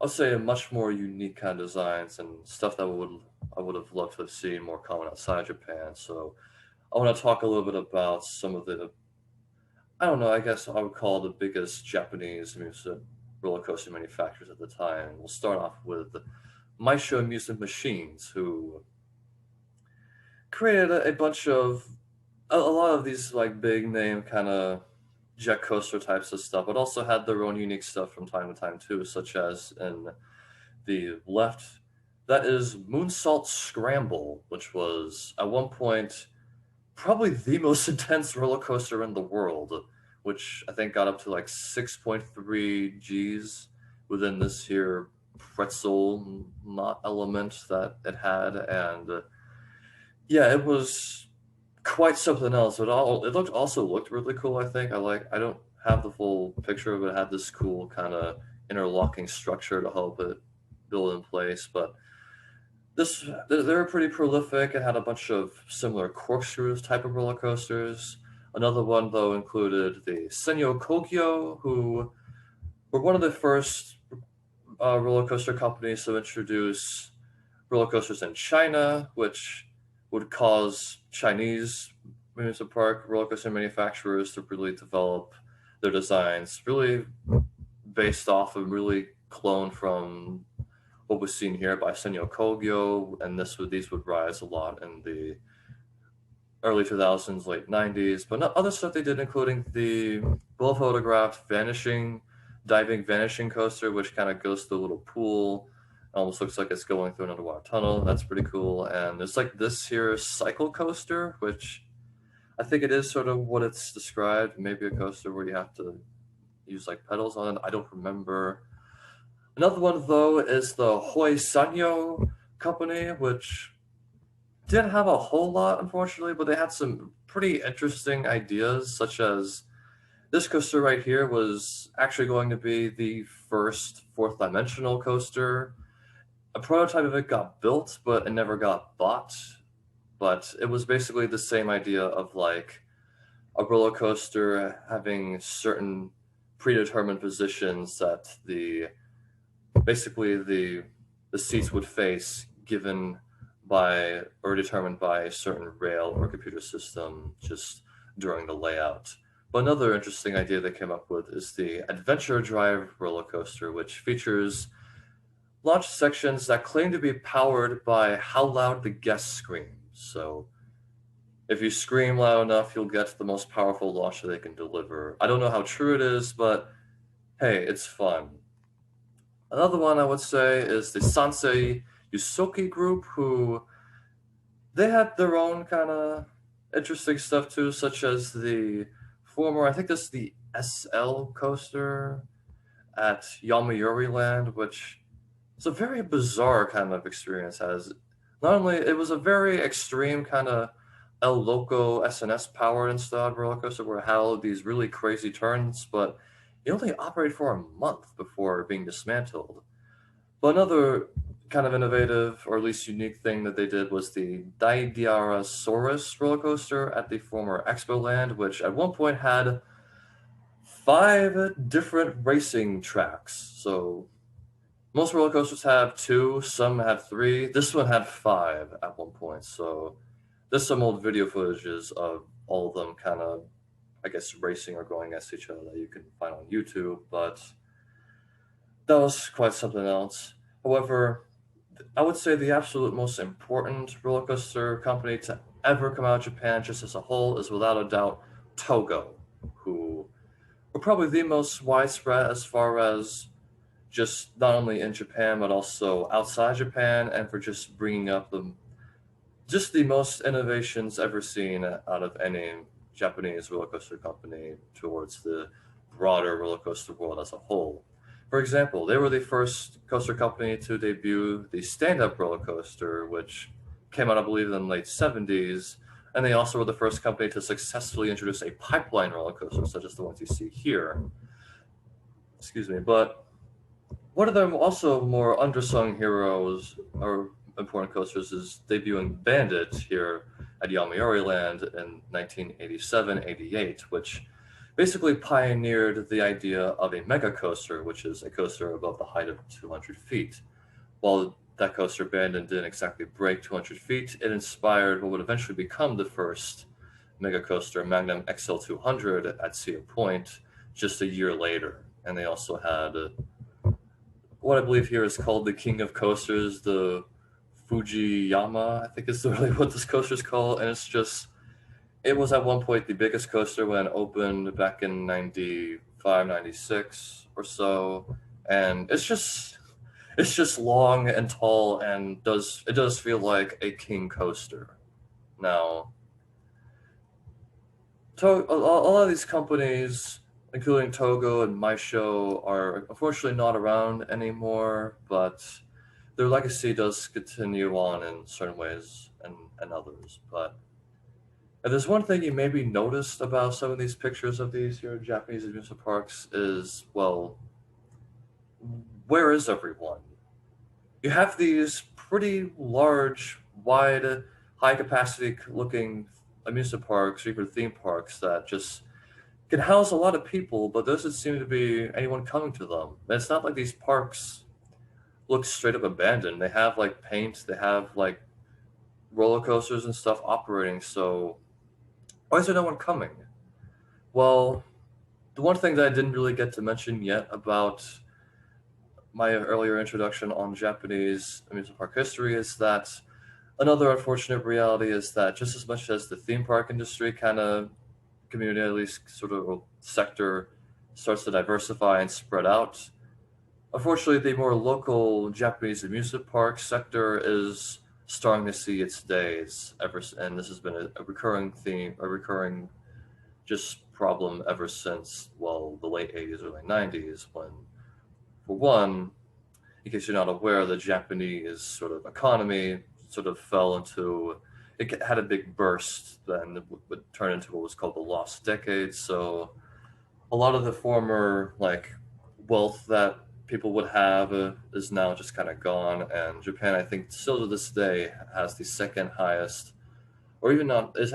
I'll say, a much more unique kind of designs and stuff that I would have loved to have seen more common outside Japan. So I want to talk a little bit about some of the, I don't know, I guess I would call the biggest Japanese amusement roller coaster manufacturers at the time. We'll start off with Maisho Amusement Machines, who created a bunch of a lot of these like big name kind of jet coaster types of stuff, but also had their own unique stuff from time to time too, such as in the left, that is Moonsault Scramble, which was at one point probably the most intense roller coaster in the world, which I think got up to like 6.3 Gs within this here pretzel knot element that it had, and yeah, it was quite something else. It looked really cool. I don't have the full picture of it. It had this cool kind of interlocking structure to help it build in place, but they're pretty prolific. It had a bunch of similar corkscrews type of roller coasters. Another one though included the Sanyo Kogyo, who were one of the first roller coaster companies to introduce roller coasters in China, which would cause Chinese amusement park roller coaster manufacturers to really develop their designs, really based off and really cloned from what was seen here by Sanyo Kogyo, and these would rise a lot in the early 2000s, late 90s. But not other stuff they did, including the well photographed diving vanishing coaster, which kind of goes through a little pool. Almost looks like it's going through an underwater tunnel. That's pretty cool. And there's like this here cycle coaster, which I think it is sort of what it's described. Maybe a coaster where you have to use like pedals on it. I don't remember. Another one though is the Sanyo company, which didn't have a whole lot, unfortunately, but they had some pretty interesting ideas, such as this coaster right here was actually going to be the first fourth dimensional coaster. A prototype of it got built, but it never got bought. But it was basically the same idea of like a roller coaster having certain predetermined positions that the seats would face, given by or determined by a certain rail or computer system just during the layout. But another interesting idea they came up with is the Adventure Drive roller coaster, which features launch sections that claim to be powered by how loud the guest screams. So if you scream loud enough, you'll get the most powerful launch that they can deliver. I don't know how true it is, but hey, it's fun. Another one I would say is the Sansei Yusuki group, who they had their own kind of interesting stuff too, such as the former, I think this is the SL coaster at Yamiri Land, which is a very bizarre kind of experience. As not only it was a very extreme kind of El Loco SNS powered instead roller coaster where it had all of these really crazy turns, but it only operated for a month before being dismantled. But another kind of innovative, or at least unique thing that they did was the Daidiarasaurus roller coaster at the former Expo Land, which at one point had 5 different racing tracks. So most roller coasters have 2, some have 3. This one had 5 at one point. So there's some old video footages of all of them kind of, I guess, racing or going against each other that you can find on YouTube. But that was quite something else. However, I would say the absolute most important roller coaster company to ever come out of Japan, just as a whole, is without a doubt Togo, who were probably the most widespread as far as just not only in Japan but also outside Japan, and for just bringing up the most innovations ever seen out of any Japanese roller coaster company towards the broader roller coaster world as a whole. For example, they were the first coaster company to debut the stand-up roller coaster, which came out, I believe, in the late 70s, and they also were the first company to successfully introduce a pipeline roller coaster, such as the ones you see here. Excuse me, but one of the also more undersung heroes or important coasters is debuting Bandit here at Yamiri Land in 1987-88, which basically pioneered the idea of a mega coaster, which is a coaster above the height of 200 feet. While that coaster Bandit didn't exactly break 200 feet, it inspired what would eventually become the first mega coaster, Magnum XL 200 at Cedar Point, just a year later. And they also had what I believe here is called the King of Coasters, the Fujiyama, I think is really what this coaster is called. And it's just, it was at one point the biggest coaster when it opened back in 95, 96 or so. And it's just long and tall and it does feel like a king coaster. Now, a lot of these companies, including Togo and Maisho, are unfortunately not around anymore, but their legacy does continue on in certain ways and others. But if there's one thing you maybe noticed about some of these pictures of these here Japanese amusement parks is, well, where is everyone? You have these pretty large, wide, high capacity looking amusement parks or even theme parks that just can house a lot of people, but there doesn't seem to be anyone coming to them. And it's not like these parks look straight up abandoned. They have like paint, they have like roller coasters and stuff operating, so why is there no one coming? Well, the one thing that I didn't really get to mention yet about my earlier introduction on Japanese amusement park history is that another unfortunate reality is that just as much as the theme park industry kind of community, at least sort of sector, starts to diversify and spread out, unfortunately, the more local Japanese amusement park sector is starting to see its days and this has been a recurring theme, a recurring just problem ever since, well, the late 80s, early 90s, when, for one, in case you're not aware, the Japanese sort of economy sort of fell into, it had a big burst, then it would turn into what was called the lost decade. So a lot of the former like wealth that people would have is now just kind of gone. And Japan, I think, still to this day has the second highest, or even not, it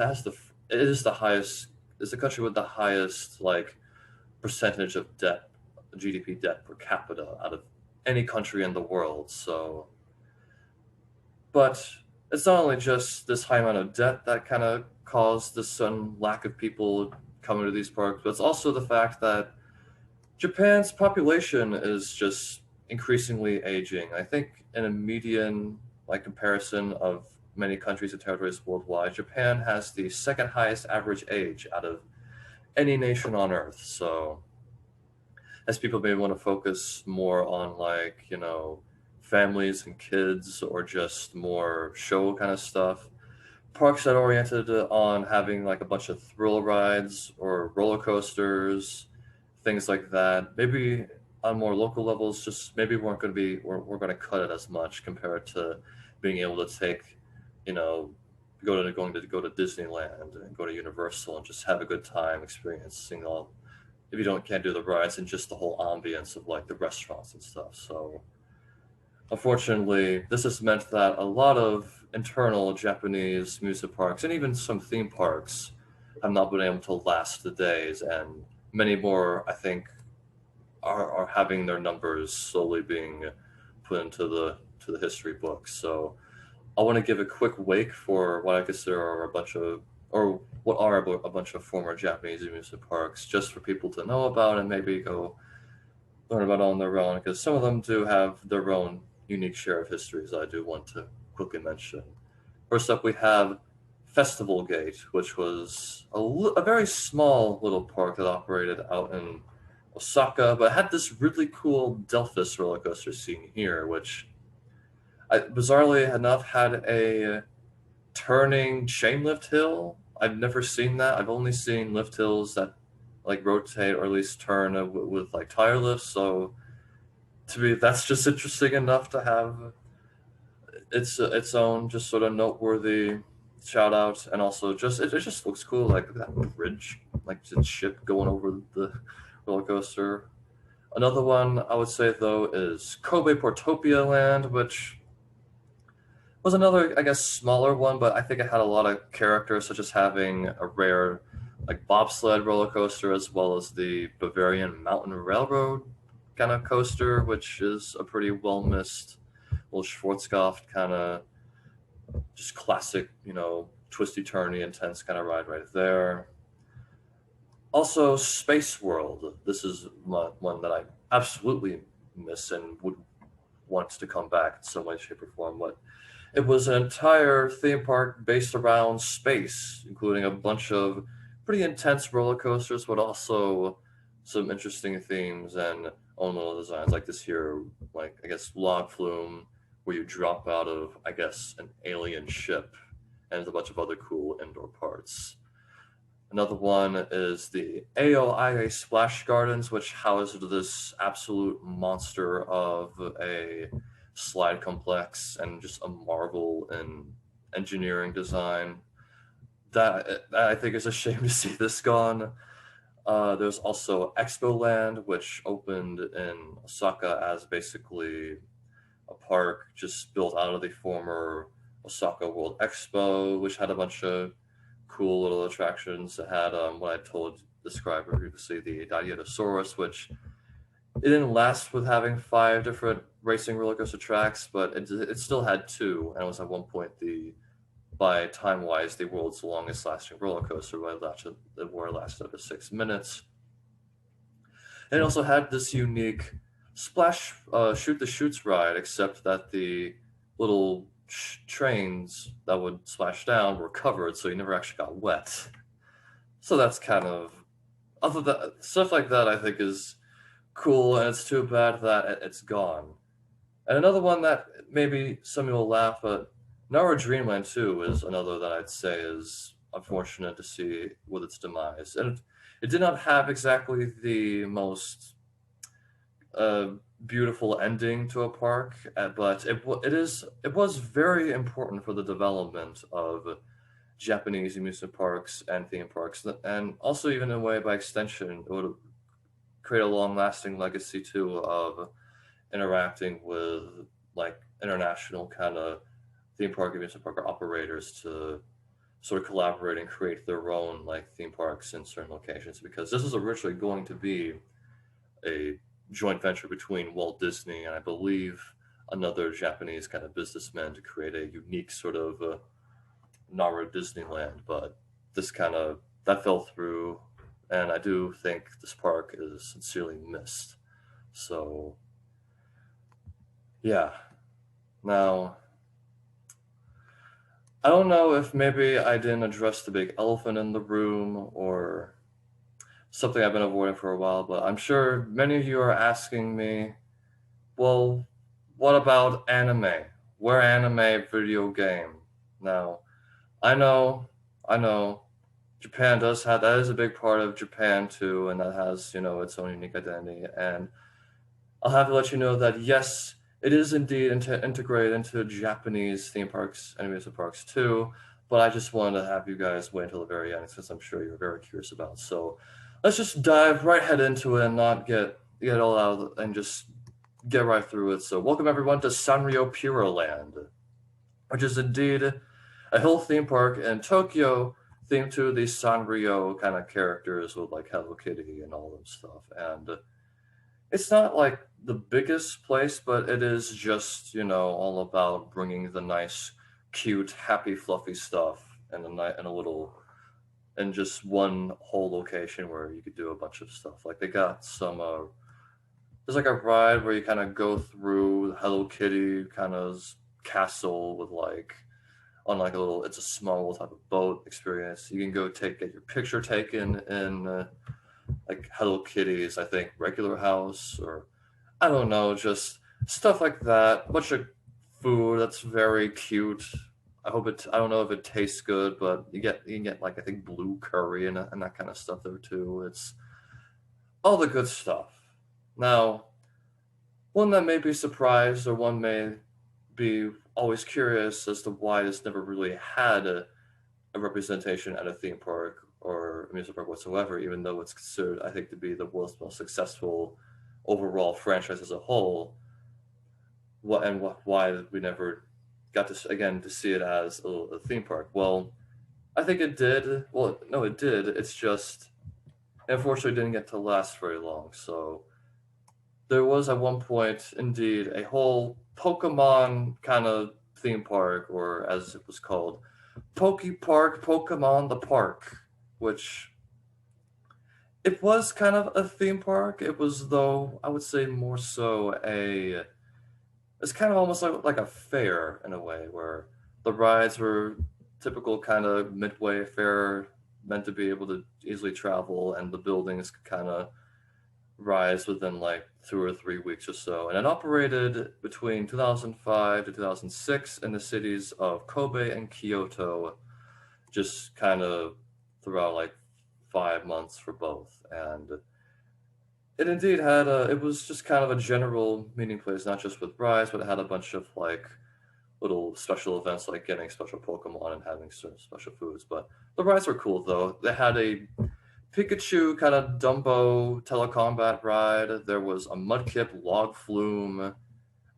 is the highest, it's the country with the highest like percentage of debt, GDP debt per capita out of any country in the world. So, but it's not only just this high amount of debt that kind of caused this sudden lack of people coming to these parks, but it's also the fact that Japan's population is just increasingly aging. I think in a median like comparison of many countries and territories worldwide, Japan has the second highest average age out of any nation on earth. So as people may want to focus more on like, families and kids or just more show kind of stuff, parks that are oriented on having like a bunch of thrill rides or roller coasters, things like that. Maybe on more local levels, just maybe we're going to cut it as much compared to being able to take, you know, go to Disneyland and go to Universal and just have a good time experiencing all. If you can't do the rides and just the whole ambience of like the restaurants and stuff. So unfortunately, this has meant that a lot of internal Japanese amusement parks and even some theme parks have not been able to last the days, and many more, I think, are having their numbers slowly being put into the history books. So I want to give a quick wake for what I consider are a bunch of, or what are a bunch of former Japanese amusement parks, just for people to know about and maybe go learn about on their own, because some of them do have their own unique share of histories I do want to quickly mention. First up, we have Festival Gate, which was a very small little park that operated out in Osaka, but had this really cool Delphus roller coaster scene here, which bizarrely enough had a turning chain lift hill. I've never seen that. I've only seen lift hills that like rotate or at least turn with like tire lifts. So to me, that's just interesting enough to have its own just sort of noteworthy shout out, and also just it just looks cool. Like look at that bridge, like the ship going over the roller coaster. Another one I would say though is Kobe Portopia Land, which was another, I guess, smaller one, but I think it had a lot of character, such as having a rare, like bobsled roller coaster, as well as the Bavarian Mountain Railroad kind of coaster, which is a pretty well missed little Schwarzkopf kind of just classic, twisty turny, intense kind of ride right there. Also, Space World. This is one that I absolutely miss and would want to come back in some way, shape, or form. But it was an entire theme park based around space, including a bunch of pretty intense roller coasters, but also some interesting themes and own little designs, like this here, like I guess log flume, where you drop out of, I guess, an alien ship, and there's a bunch of other cool indoor parts. Another one is the AOIA Splash Gardens, which housed this absolute monster of a slide complex and just a marvel in engineering design. That I think is a shame to see this gone. There's also Expo Land, which opened in Osaka as basically a park just built out of the former Osaka World Expo, which had a bunch of cool little attractions. It had what I told described previously, the Dinosaurus, which it didn't last with having 5 different racing roller coaster tracks, but it still had 2, and it was at one point by time wise the world's longest lasting roller coaster, where it lasted over 6 minutes. And it also had this unique splash shoot the chutes ride, except that the little trains that would splash down were covered, so you never actually got wet. So that's kind of other than stuff like that, I think is cool, and it's too bad that it's gone. And another one that maybe some people will laugh at, Nara Dreamland 2 is another that I'd say is unfortunate to see with its demise. And it did not have exactly the most beautiful ending to a park, but it was very important for the development of Japanese amusement parks and theme parks, and also even in a way by extension, it would create a long-lasting legacy too of interacting with like international kind of theme park amusement park operators to sort of collaborate and create their own like theme parks in certain locations, because this was originally going to be a joint venture between Walt Disney and I believe another Japanese kind of businessman to create a unique sort of Nara Disneyland, but that fell through, and I do think this park is sincerely missed. So yeah. Now, I don't know if maybe I didn't address the big elephant in the room or something I've been avoiding for a while, but I'm sure many of you are asking me, well, what about anime? Where anime video game? Now, I know, Japan that is a big part of Japan too, and that has, its own unique identity. And I'll have to let you know that yes, it is indeed integrated into Japanese theme parks and amusement parks too. but I just wanted to have you guys wait until the very end since I'm sure you're very curious about. So let's just dive right head into it and not get all out and just get right through it. So welcome everyone to Sanrio Puro Land, which is indeed a hill theme park in Tokyo themed to the Sanrio kind of characters with like Hello Kitty and all that stuff. And it's not like the biggest place, but it is just, all about bringing the nice, cute, happy, fluffy stuff and and a little in just one whole location where you could do a bunch of stuff. Like they got some there's like a ride where you kind of go through Hello Kitty kind of castle with like on like a little it's a small type of boat experience. You can go get your picture taken in like Hello Kitty's, I think, regular house, or I don't know, just stuff like that. A bunch of food that's very cute. I don't know if it tastes good, but you can get like I think blue curry and that kind of stuff there too. It's all the good stuff. Now, one that may be surprised or one may be always curious as to why this never really had a representation at a theme park or amusement park whatsoever, even though it's considered, I think, to be the world's most successful overall franchise as a whole. Why we never got to again to see it as a theme park? Well, I think it did. Well, no, it did. It's just unfortunately didn't get to last very long. So there was at one point indeed a whole Pokemon kind of theme park, or as it was called, Poke Park Pokemon the Park, which it was kind of a theme park. It was, though, I would say more so it's kind of almost like a fair in a way, where the rides were typical kind of midway fair, meant to be able to easily travel, and the buildings could kind of rise within like 2 or 3 weeks or so. And it operated between 2005 to 2006 in the cities of Kobe and Kyoto, just kind of throughout like 5 months for both. And it indeed had it was just kind of a general meeting place, not just with rides, but it had a bunch of like little special events like getting special Pokemon and having certain special foods. But the rides were cool though. They had a Pikachu kind of Dumbo telecombat ride. There was a Mudkip log flume,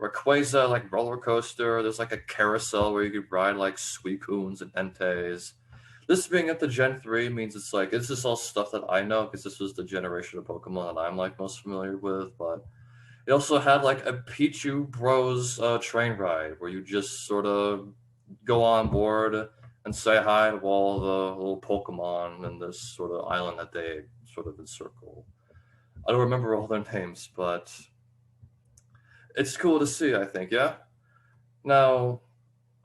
Rayquaza like roller coaster. There's like a carousel where you could ride like Suicunes and Entei. This being at the Gen 3 means it's just all stuff that I know because this was the generation of Pokemon that I'm like most familiar with. But it also had like a Pichu Bros train ride where you just sort of go on board and say hi to all the little Pokemon in this sort of island that they sort of encircle. I don't remember all their names, but it's cool to see, I think, yeah? Now,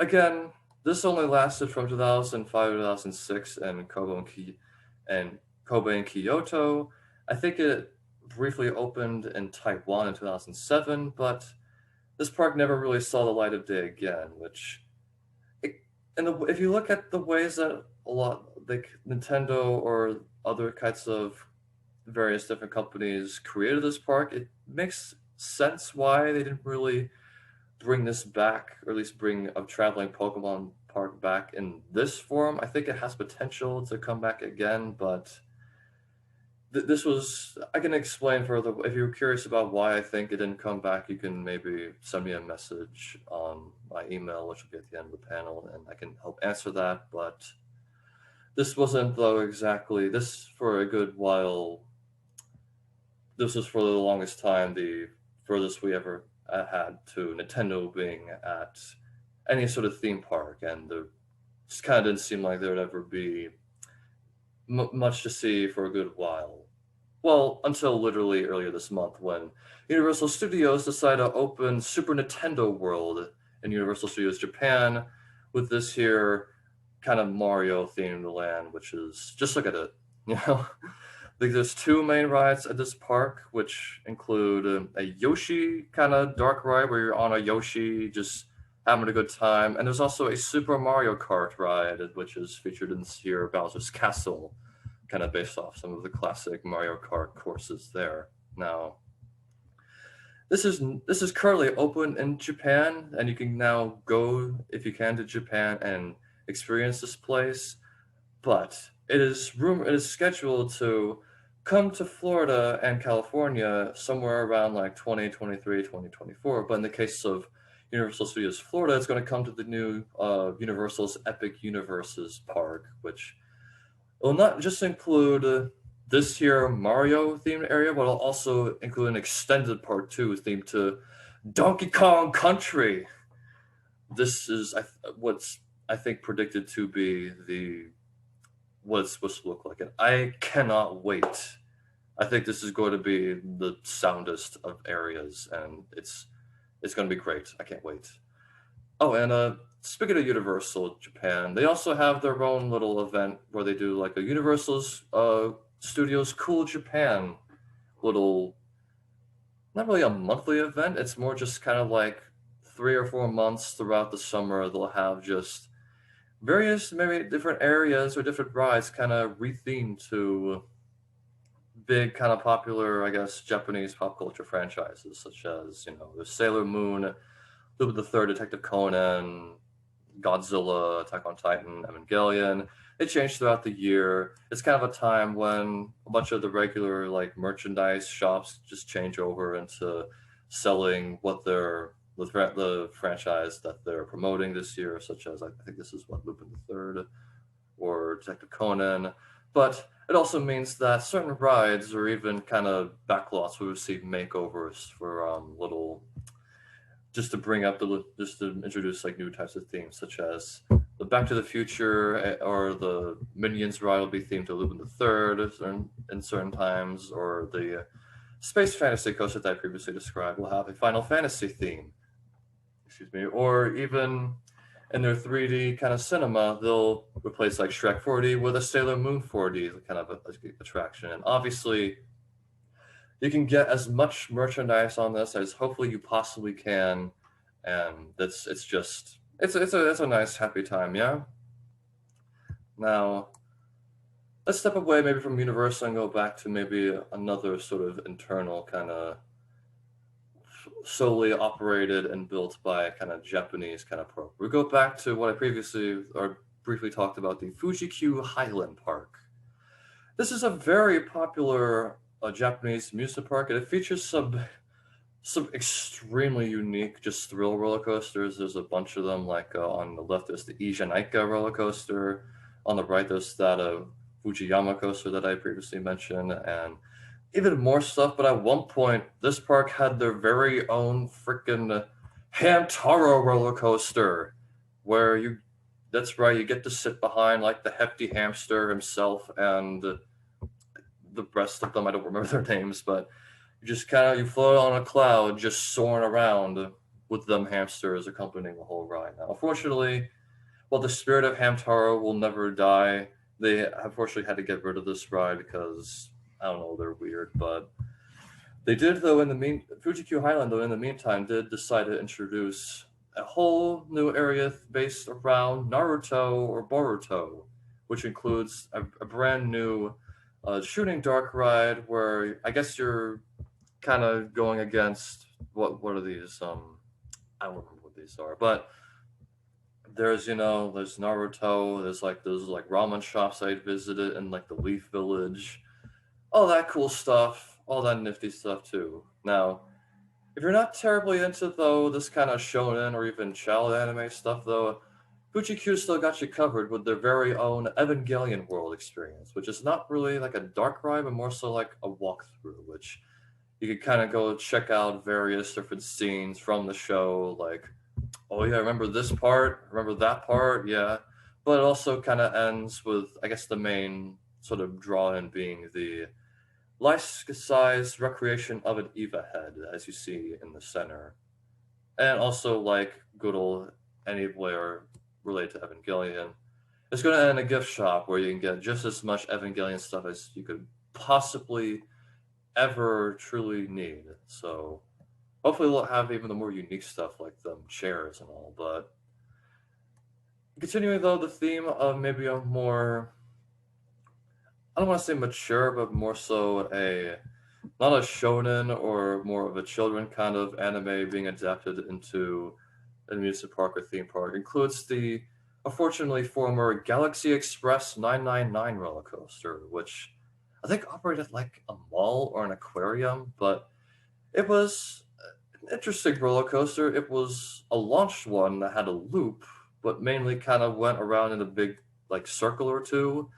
again, this only lasted from 2005 to 2006 in Kobe and Kyoto. I think it briefly opened in Taiwan in 2007, but this park never really saw the light of day again, which if you look at the ways that a lot like Nintendo or other kinds of various different companies created this park, it makes sense why they didn't really bring this back, or at least bring a traveling Pokemon park back in this form. I think it has potential to come back again, but this was, I can explain further. If you're curious about why I think it didn't come back, you can maybe send me a message on my email, which will be at the end of the panel, and I can help answer that. But this wasn't, though, exactly, this for a good while, this was for the longest time the furthest we ever had to Nintendo being at any sort of theme park, and there just kind of didn't seem like there would ever be much to see for a good while. Well, until literally earlier this month when Universal Studios decided to open Super Nintendo World in Universal Studios Japan with this here kind of Mario themed land, which is just look at it, you know. Like there's two main rides at this park, which include a Yoshi kind of dark ride where you're on a Yoshi just having a good time, and there's also a Super Mario Kart ride, which is featured in this here Bowser's Castle, kind of based off some of the classic Mario Kart courses there. Now, this is currently open in Japan, and you can now go if you can to Japan and experience this place, but it is scheduled to come to Florida and California somewhere around like 2023, 2024. But in the case of Universal Studios Florida, it's going to come to the new Universal's Epic Universes Park, which will not just include this here Mario themed area, but it'll also include an extended part 2 themed to Donkey Kong Country. This is what's I think predicted to be the what it's supposed to look like, and I cannot wait. I think this is going to be the soundest of areas, and it's going to be great. I can't wait. Oh, and speaking of Universal Japan, they also have their own little event where they do like a Universal's Studios Cool Japan little, not really a monthly event. It's more just kind of like 3 or 4 months throughout the summer. They'll have just various maybe different areas or different rides kind of rethemed to big kind of popular, I guess, Japanese pop culture franchises such as, the Sailor Moon, Lupin the Third, Detective Conan, Godzilla, Attack on Titan, Evangelion. They change throughout the year. It's kind of a time when a bunch of the regular like merchandise shops just change over into selling what the franchise that they're promoting this year, such as I think this is what Lupin the Third or Detective Conan. But it also means that certain rides or even kind of backlots will receive makeovers for little just to bring up just to introduce like new types of themes, such as the Back to the Future or the Minions ride will be themed to Lupin the Third in certain times, or the Space Fantasy Coaster that I previously described will have a Final Fantasy theme. Excuse me, or even in their 3D kind of cinema, they'll replace like Shrek 4D with a Sailor Moon 4D kind of attraction. And obviously, you can get as much merchandise on this as hopefully you possibly can, and it's a nice happy time, yeah. Now, let's step away maybe from Universal and go back to maybe another sort of internal kind of solely operated and built by a kind of Japanese kind of park. We go back to what I previously or briefly talked about, the Fuji Q Highland Park. This is a very popular Japanese amusement park, and it features some extremely unique just thrill roller coasters. There's a bunch of them. Like on the left, there's the Ijanika roller coaster. On the right, there's that Fujiyama coaster that I previously mentioned, and even more stuff. But at one point, this park had their very own freaking Hamtaro roller coaster, where that's right, you get to sit behind like the hefty hamster himself and the rest of them. I don't remember their names, but you float on a cloud, just soaring around with them hamsters accompanying the whole ride. Now, unfortunately, while the spirit of Hamtaro will never die, they unfortunately had to get rid of this ride because I don't know, they're weird. But they did, though, Fuji Q Highland, though, in the meantime, did decide to introduce a whole new area based around Naruto or Boruto, which includes a brand new shooting dark ride where I guess you're kind of going against what are these? I don't remember what these are, but there's Naruto. There's like those like ramen shops I visited in like the Leaf Village, all that cool stuff, all that nifty stuff too. Now, if you're not terribly into though this kind of shonen or even child anime stuff though, Fuji Q still got you covered with their very own Evangelion world experience, which is not really like a dark ride, but more so like a walkthrough, which you could kind of go check out various different scenes from the show, like, oh yeah, remember this part, remember that part, yeah. But it also kind of ends with, I guess, the main sort of draw-in being the life-size recreation of an Eva head, as you see in the center. And also, like good old anywhere related to Evangelion, it's going to end in a gift shop where you can get just as much Evangelion stuff as you could possibly ever truly need. So hopefully we'll have even the more unique stuff like them chairs and all. But continuing though the theme of maybe a more, I don't want to say mature, but more so not a shonen or more of a children kind of anime being adapted into an amusement park or theme park, includes the unfortunately former Galaxy Express 999 roller coaster, which I think operated like a mall or an aquarium, but it was an interesting roller coaster. It was a launched one that had a loop, but mainly kind of went around in a big like circle or two.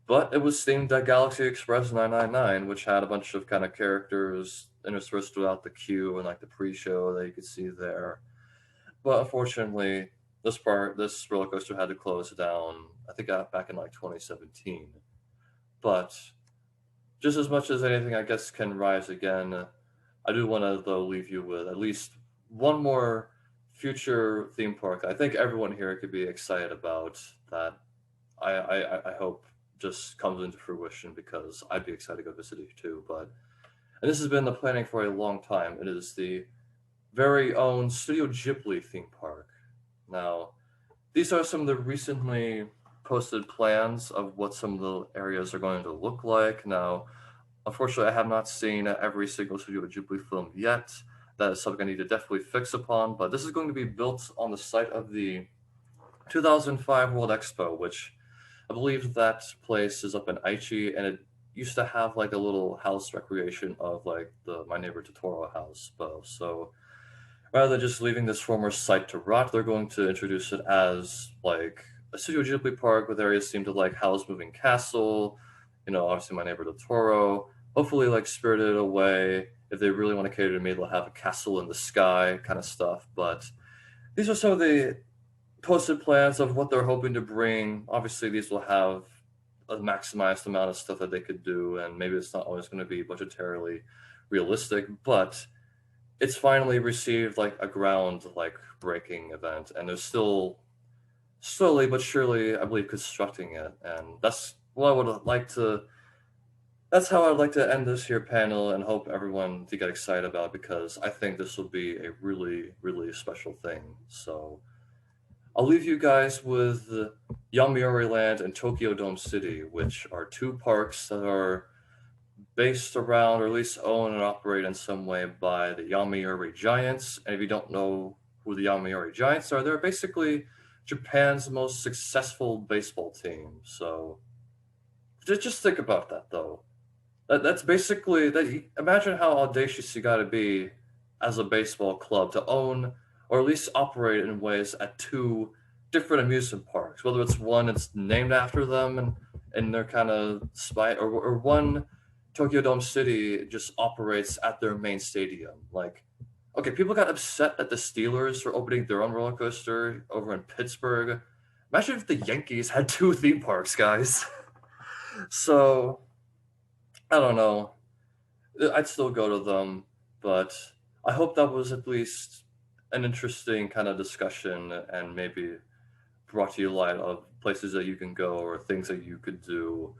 But it was themed at Galaxy Express 999, which had a bunch of kind of characters interspersed throughout the queue and like the pre-show that you could see there. But unfortunately, this roller coaster had to close down. I think back in like 2017. But just as much as anything, I guess can rise again. I do want to though leave you with at least one more future theme park. I think everyone here could be excited about that. I hope just comes into fruition because I'd be excited to go visit it too. But and this has been the planning for a long time. It is the very own Studio Ghibli theme park. Now, these are some of the recently posted plans of what some of the areas are going to look like. Now, unfortunately, I have not seen every single Studio Ghibli film yet. That is something I need to definitely fix upon, but this is going to be built on the site of the 2005 World Expo, which I believe that place is up in Aichi, and it used to have like a little house recreation of like the My Neighbor Totoro house. But so rather than just leaving this former site to rot, they're going to introduce it as like a Studio Ghibli park with areas themed to like Howl's Moving Castle, obviously My Neighbor Totoro. Hopefully, like Spirited Away. If they really want to cater to me, they'll have a castle in the sky kind of stuff. But these are some of the posted plans of what they're hoping to bring. Obviously, these will have a maximized amount of stuff that they could do, and maybe it's not always going to be budgetarily realistic, but it's finally received like a ground like breaking event, and they're still slowly but surely, I believe, constructing it, and that's what I would like to. That's how I'd like to end this here panel, and hope everyone to get excited about because I think this will be a really, really special thing. So I'll leave you guys with Yamiri Land and Tokyo Dome City, which are two parks that are based around, or at least owned and operated in some way by the Yomiuri Giants. And if you don't know who the Yomiuri Giants are, they're basically Japan's most successful baseball team. So just think about that, though. That's basically that. Imagine how audacious you got to be as a baseball club to own or at least operate in ways at two different amusement parks. Whether it's one that's named after them and they're kind of spy, or one Tokyo Dome City just operates at their main stadium. Like, okay, people got upset at the Steelers for opening their own roller coaster over in Pittsburgh. Imagine if the Yankees had two theme parks, guys. So I don't know. I'd still go to them, but I hope that was at least an interesting kind of discussion and maybe brought to you light of places that you can go or things that you could do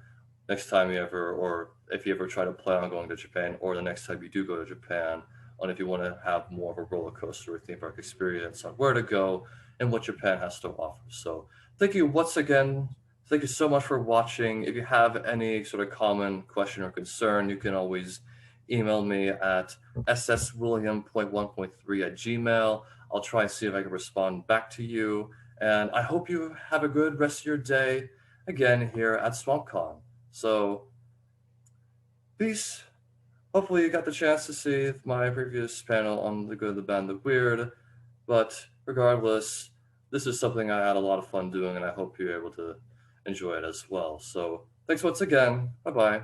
next time you ever, or if you ever try to plan on going to Japan, or the next time you do go to Japan, on if you want to have more of a roller coaster or theme park experience on where to go and what Japan has to offer. So thank you once again. Thank you so much for watching. If you have any sort of common question or concern, you can always email me at sswilliam.1.3@gmail. I'll try and see if I can respond back to you. And I hope you have a good rest of your day again here at SwampCon. So, peace. Hopefully you got the chance to see my previous panel on the good, the bad, and the weird. But regardless, this is something I had a lot of fun doing, and I hope you're able to enjoy it as well. So, thanks once again. Bye-bye.